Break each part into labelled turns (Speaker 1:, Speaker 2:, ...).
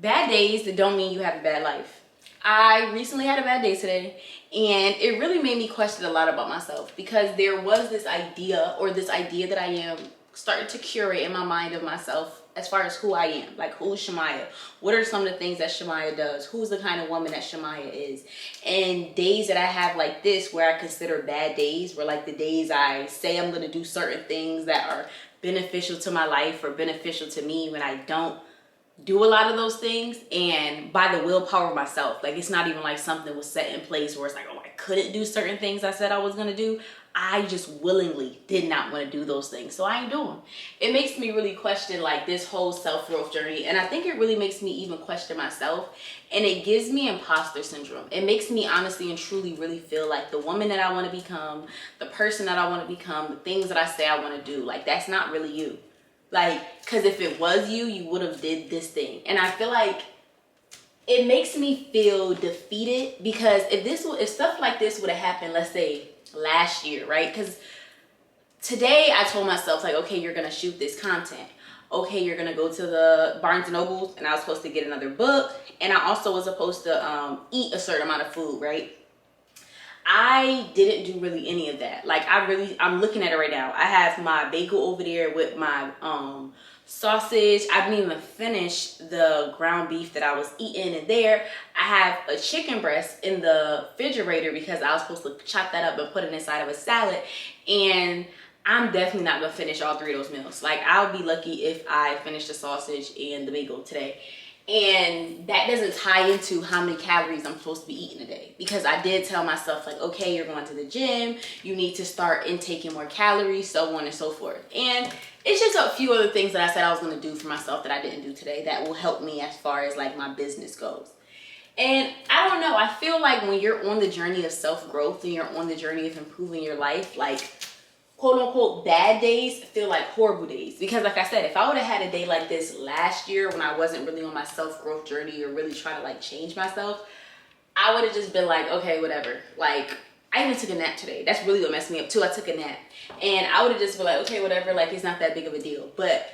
Speaker 1: bad days that don't mean you have a bad life. I recently had a bad day today, and it really made me question a lot about myself, because there was this idea that I am starting to curate in my mind of myself as far as who I am. Like, who's Shamaya? What are some of the things that Shamaya does? Who's the kind of woman that Shamaya is? And days that I have like this, where I consider bad days, were like the days I say I'm going to do certain things that are beneficial to my life or beneficial to me, when I don't do a lot of those things, and by the willpower of myself. Like, it's not even like something was set in place where it's like, oh, I couldn't do certain things I said I was gonna do. I just willingly did not want to do those things, so I ain't doing. It makes me really question like this whole self-growth journey, and I think it really makes me even question myself, and it gives me imposter syndrome. It makes me honestly and truly really feel like the woman that I want to become, the person that I want to become, the things that I say I want to do, like, that's not really you. Like, because if it was you, you would have did this thing. And I feel like it makes me feel defeated, because if stuff like this would have happened, let's say last year, right? Because today I told myself, like, okay, you're going to shoot this content. Okay, you're going to go to the Barnes & Nobles, and I was supposed to get another book. And I also was supposed to eat a certain amount of food, right? I didn't do really any of that. Like, I'm looking at it right now. I have my bagel over there with my sausage. I didn't even finish the ground beef that I was eating in there. I have a chicken breast in the refrigerator because I was supposed to chop that up and put it inside of a salad. And I'm definitely not gonna finish all 3 of those meals. Like, I'll be lucky if I finish the sausage and the bagel today. And that doesn't tie into how many calories I'm supposed to be eating a day, because I did tell myself, like, okay, you're going to the gym, you need to start intaking more calories, so on and so forth. And it's just a few other things that I said I was going to do for myself that I didn't do today that will help me as far as like my business goes. And I don't know, I feel like when you're on the journey of self-growth and you're on the journey of improving your life, like, quote unquote bad days feel like horrible days. Because like I said, if I would have had a day like this last year when I wasn't really on my self-growth journey or really trying to like change myself, I would have just been like, okay, whatever. Like, I even took a nap today. That's really what messed me up too. I took a nap, and I would have just been like, okay, whatever, like, it's not that big of a deal. But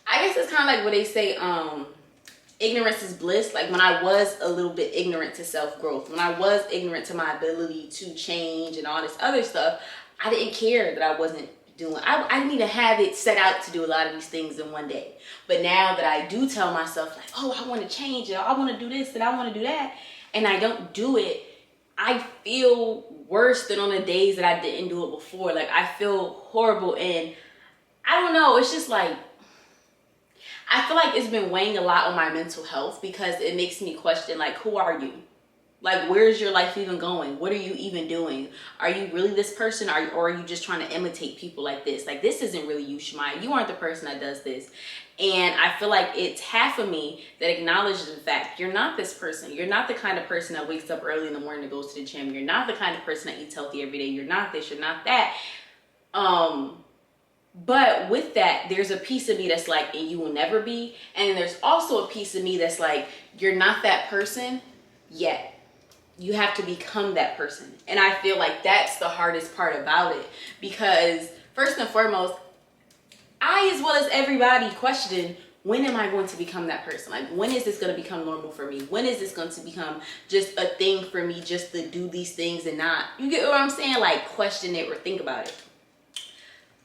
Speaker 1: I guess it's kind of like what they say, ignorance is bliss. Like, when I was a little bit ignorant to self-growth, when I was ignorant to my ability to change and all this other stuff, I didn't care that I wasn't doing. I didn't even have it set out to do a lot of these things in one day. But now that I do tell myself, like, oh, I want to change it, I want to do this and I want to do that, and I don't do it, I feel worse than on the days that I didn't do it before. Like, I feel horrible, and I don't know, it's just like, I feel like it's been weighing a lot on my mental health, because it makes me question, like, who are you? Like, where's your life even going? What are you even doing? Are you really this person? Or are you just trying to imitate people like this? Like, this isn't really you, Shamaya. You aren't the person that does this. And I feel like it's half of me that acknowledges the fact you're not this person. You're not the kind of person that wakes up early in the morning and goes to the gym. You're not the kind of person that eats healthy every day. You're not this, you're not that. But with that, there's a piece of me that's like, and you will never be. And there's also a piece of me that's like, you're not that person yet. You have to become that person. And I feel like that's the hardest part about it, because first and foremost, I, as well as everybody, question, when am I going to become that person? Like, when is this going to become normal for me? When is this going to become just a thing for me, just to do these things and not, you get what I'm saying? Like, question it or think about it.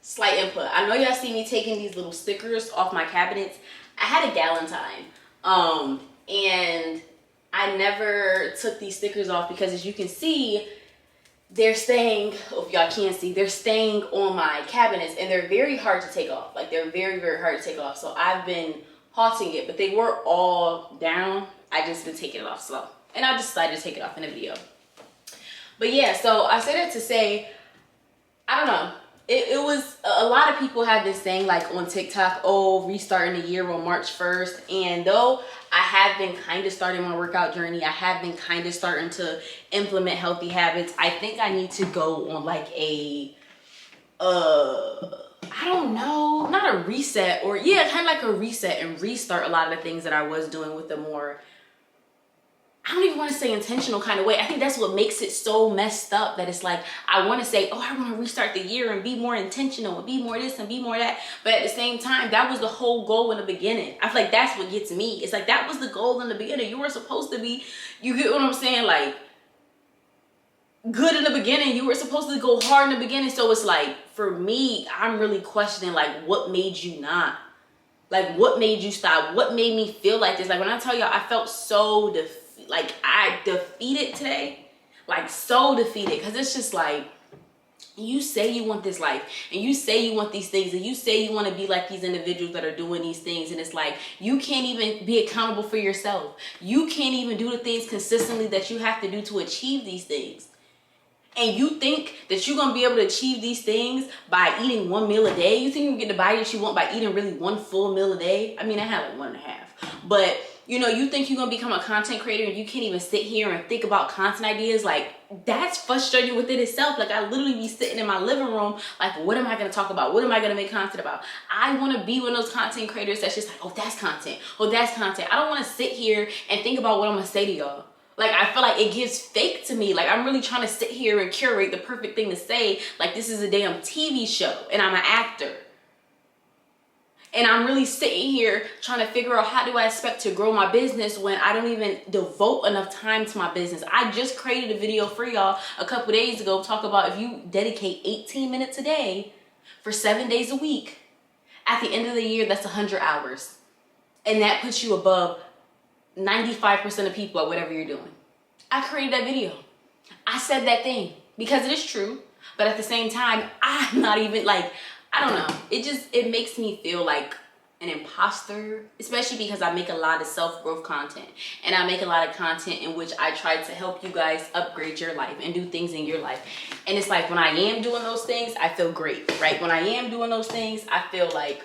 Speaker 1: Slight input. I know y'all see me taking these little stickers off my cabinets. I had a Galentine, and I never took these stickers off because, as you can see, they're staying, if y'all can't see, they're staying on my cabinets, and they're very hard to take off. Like, they're very, very hard to take off. So I've been halting it, but they were all down. I just been taking it off slow, and I decided to take it off in a video. But yeah, so I said it to say, I don't know. It was, a lot of people have been saying, like, on TikTok, oh, restarting the year on March 1st. And though I have been kind of starting my workout journey, I have been kind of starting to implement healthy habits, I think I need to go on like a, I don't know, not a reset, or yeah, kind of like a reset and restart a lot of the things that I was doing with the more I don't even want to say intentional kind of way. I think that's what makes it so messed up, that it's like, I want to say, oh, I want to restart the year and be more intentional and be more this and be more that. But at the same time, that was the whole goal in the beginning. I feel like that's what gets me. It's like, that was the goal in the beginning. You were supposed to be, you get what I'm saying? Like, good in the beginning. You were supposed to go hard in the beginning. So it's like, for me, I'm really questioning, like, what made you not? Like, what made you stop? What made me feel like this? Like, when I tell y'all, I felt so I defeated today. Like, so defeated. Because it's just like, you say you want this life, and you say you want these things, and you say you want to be like these individuals that are doing these things, and it's like, you can't even be accountable for yourself. You can't even do the things consistently that you have to do to achieve these things. And you think that you're going to be able to achieve these things by eating one meal a day? You think you can get the body that you want by eating really one full meal a day? I mean, I had like 1.5. But, you know, you think you're going to become a content creator and you can't even sit here and think about content ideas? Like, that's frustrating within itself. Like, I literally be sitting in my living room like, what am I going to talk about? What am I going to make content about? I want to be one of those content creators that's just like, oh, that's content. Oh, that's content. I don't want to sit here and think about what I'm going to say to y'all. Like, I feel like it gives fake to me. Like, I'm really trying to sit here and curate the perfect thing to say. Like, this is a damn TV show and I'm an actor. And I'm really sitting here trying to figure out, how do I expect to grow my business when I don't even devote enough time to my business? I just created a video for y'all a couple days ago, talk about if you dedicate 18 minutes a day for 7 days a week, at the end of the year, that's 100 hours. And that puts you above 95% of people at whatever you're doing. I created that video. I said that thing because it is true. But at the same time, I'm not even like, I don't know. It makes me feel like an imposter, especially because I make a lot of self-growth content. And I make a lot of content in which I try to help you guys upgrade your life and do things in your life. And it's like, when I am doing those things, I feel great, right? When I am doing those things, I feel like,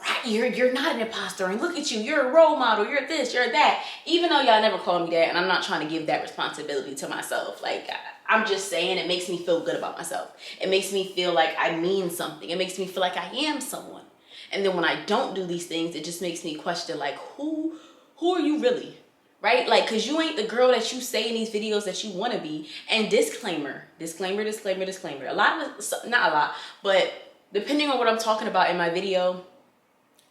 Speaker 1: right, you're not an imposter, and look at you, you're a role model, you're this, you're that. Even though y'all never call me that, and I'm not trying to give that responsibility to myself. Like, I'm just saying, it makes me feel good about myself. It makes me feel like I mean something. It makes me feel like I am someone. And then when I don't do these things, it just makes me question, like, who are you really? Right? Like, because you ain't the girl that you say in these videos that you want to be. And disclaimer. A lot of, not a lot, but depending on what I'm talking about in my video,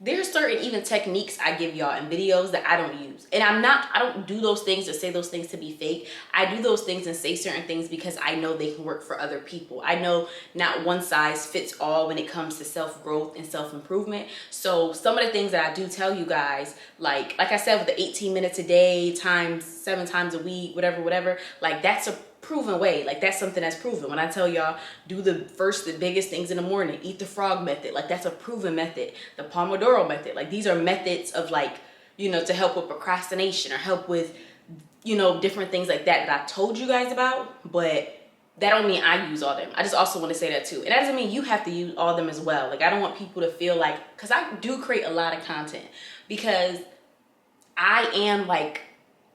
Speaker 1: there's certain even techniques I give y'all in videos that I don't use. And I don't do those things or say those things to be fake. I do those things and say certain things because I know they can work for other people. I know not one size fits all when it comes to self-growth and self-improvement. So some of the things that I do tell you guys, like I said, with the 18 minutes a day times 7 times a week, whatever, like, that's a proven way. Like, that's something that's proven. When I tell y'all, do the biggest things in the morning, eat the frog method, like, that's a proven method. The Pomodoro method, like, these are methods of, like, you know, to help with procrastination or help with, you know, different things like that I told you guys about. But that don't mean I use all them. I just also want to say that too. And that doesn't mean you have to use all them as well. Like, I don't want people to feel like, because I do create a lot of content, because I am like,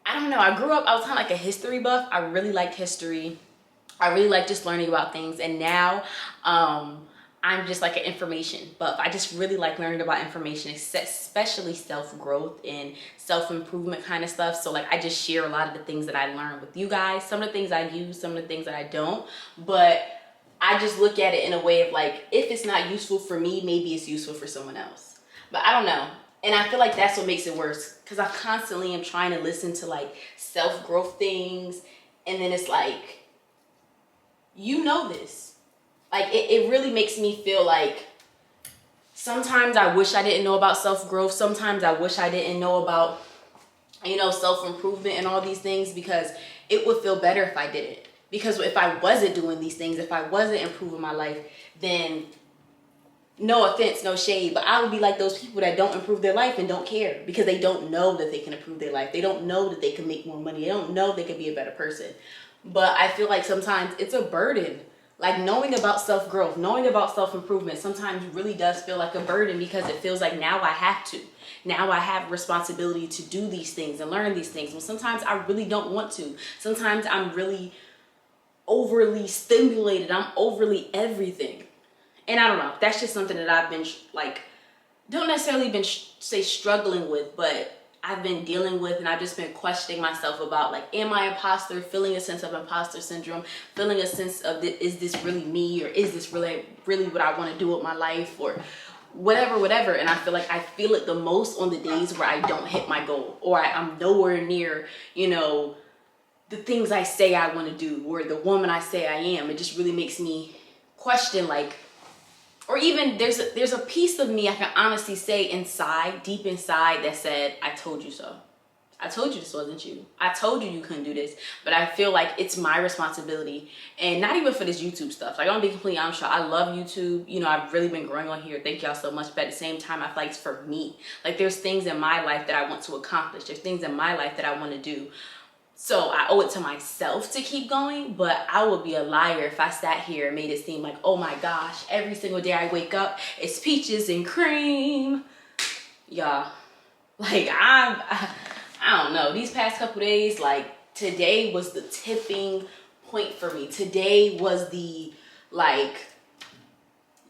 Speaker 1: I don't know, I grew up, I was kind of like a history buff. I really liked history. I really like just learning about things. And now I'm just like an information buff. I just really like learning about information, especially self-growth and self-improvement kind of stuff. So, like, I just share a lot of the things that I learned with you guys. Some of the things I use, some of the things that I don't. But I just look at it in a way of, like, if it's not useful for me, maybe it's useful for someone else. But I don't know. And I feel like that's what makes it worse, because I constantly am trying to listen to, like, self-growth things. And then it's like, you know this. Like, it really makes me feel like sometimes I wish I didn't know about self-growth. Sometimes I wish I didn't know about, you know, self-improvement and all these things, because it would feel better if I did it. Because if I wasn't doing these things, if I wasn't improving my life, then, no offense, no shade, but I would be like those people that don't improve their life and don't care, because they don't know that they can improve their life. They don't know that they can make more money. They don't know they can be a better person. But I feel like sometimes it's a burden. Like, knowing about self-growth, knowing about self-improvement sometimes really does feel like a burden, because it feels like now I have to. Now I have responsibility to do these things and learn these things. Well, sometimes I really don't want to. Sometimes I'm really overly stimulated. I'm overly everything. And I don't know, that's just something that I've been, like, don't necessarily been, say, struggling with, but I've been dealing with, and I've just been questioning myself about, like, am I imposter, feeling a sense of imposter syndrome, feeling a sense of, is this really me, or is this really what I want to do with my life, or whatever. And I feel like I feel it the most on the days where I don't hit my goal, or I'm nowhere near, you know, the things I say I want to do, or the woman I say I am. It just really makes me question, like, or even there's a piece of me I can honestly say inside, deep inside, that said, I told you so. I told you this wasn't you. I told you you couldn't do this. But I feel like it's my responsibility, and not even for this YouTube stuff. Like, I'm gonna be completely honest, y'all. I love YouTube. You know, I've really been growing on here. Thank y'all so much. But at the same time, I feel like it's for me. Like, there's things in my life that I want to accomplish. There's things in my life that I want to do. So I owe it to myself to keep going, but I would be a liar if I sat here and made it seem like, oh my gosh, every single day I wake up, it's peaches and cream. Y'all, like, I don't know. These past couple days, like, today was the tipping point for me. Today was the, like,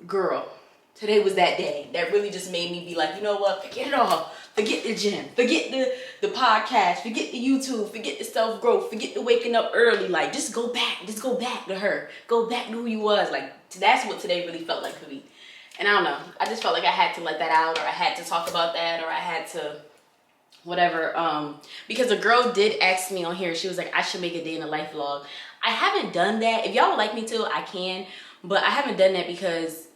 Speaker 1: girl, today was that day that really just made me be like, you know what, forget it all. Forget the gym, forget the podcast, forget the YouTube, forget the self-growth, forget the waking up early. Like, just go back to her. Go back to who you was. Like, that's what today really felt like for me. And I don't know, I just felt like I had to let that out, or I had to talk about that, or I had to whatever. Because a girl did ask me on here, she was like, I should make a day in the life vlog. I haven't done that. If y'all would like me to, I can, but I haven't done that because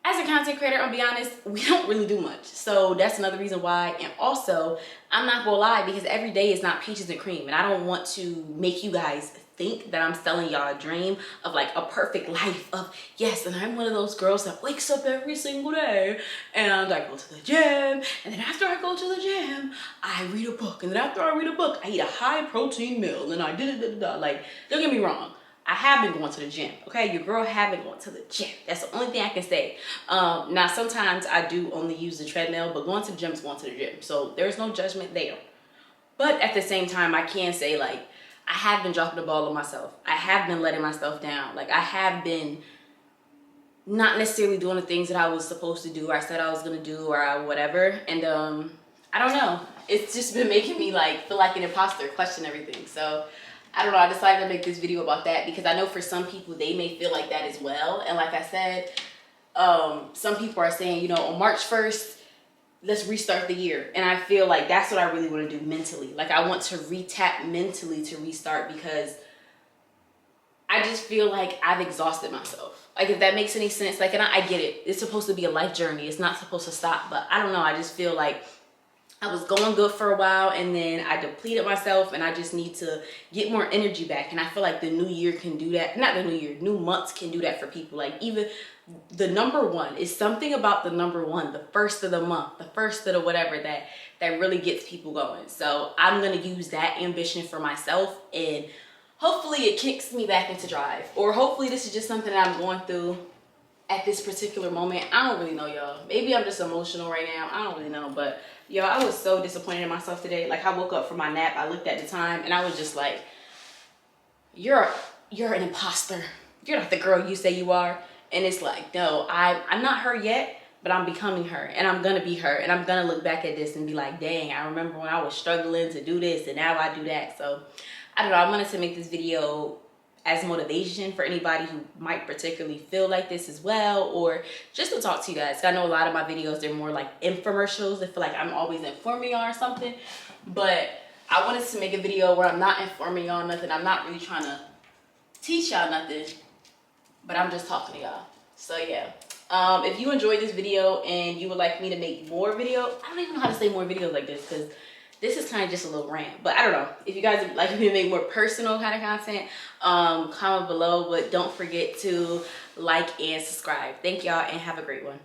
Speaker 1: as a content creator, I'll be honest, we don't really do much. So that's another reason why. And also, I'm not gonna lie, because every day is not peaches and cream. And I don't want to make you guys think that I'm selling y'all a dream of, like, a perfect life of, yes, and I'm one of those girls that wakes up every single day and I go to the gym, and then after I go to the gym, I read a book, and then after I read a book, I eat a high protein meal, and I da-da-da-da-da. Like, don't get me wrong, I have been going to the gym, okay? Your girl have been going to the gym. That's the only thing I can say. Now, sometimes I do only use the treadmill, but going to the gym is going to the gym. So there's no judgment there. But at the same time, I can say, like, I have been dropping the ball on myself. I have been letting myself down. Like, I have been not necessarily doing the things that I was supposed to do, or I said I was going to do, or whatever. And I don't know. It's just been making me, like, feel like an imposter, question everything. So I don't know, I decided to make this video about that because I know for some people, they may feel like that as well. And like I said, some people are saying, you know, on March 1st, let's restart the year. And I feel like that's what I really want to do mentally. Like, I want to retap mentally to restart, because I just feel like I've exhausted myself. Like, if that makes any sense. Like, and I get it. It's supposed to be a life journey. It's not supposed to stop. But I don't know, I just feel like I was going good for a while, and then I depleted myself, and I just need to get more energy back. And I feel like the new year can do that. Not the new year, new months can do that for people. Like, even the number one is something about the number one, the first of the month, the first of the whatever, that really gets people going. So I'm going to use that ambition for myself, and hopefully it kicks me back into drive. Or hopefully this is just something that I'm going through at this particular moment. I don't really know, y'all. Maybe I'm just emotional right now. I don't really know, but y'all, I was so disappointed in myself today. Like, I woke up from my nap, I looked at the time, and I was just like, you're an imposter. You're not the girl you say you are. And it's like, no, I'm not her yet, but I'm becoming her, and I'm gonna be her, and I'm gonna look back at this and be like, dang, I remember when I was struggling to do this, and now I do that. So I don't know, I wanted to make this video as motivation for anybody who might particularly feel like this as well, or just to talk to you guys. I know a lot of my videos, they're more like infomercials. I feel like I'm always informing y'all or something, but I wanted to make a video where I'm not informing y'all nothing. I'm not really trying to teach y'all nothing, but I'm just talking to y'all. So yeah, if you enjoyed this video and you would like me to make more videos, I don't even know how to say more videos like this, because this is kind of just a little rant. But I don't know, if you guys would like me to make more personal kind of content, comment below. But don't forget to like and subscribe. Thank y'all, and have a great one.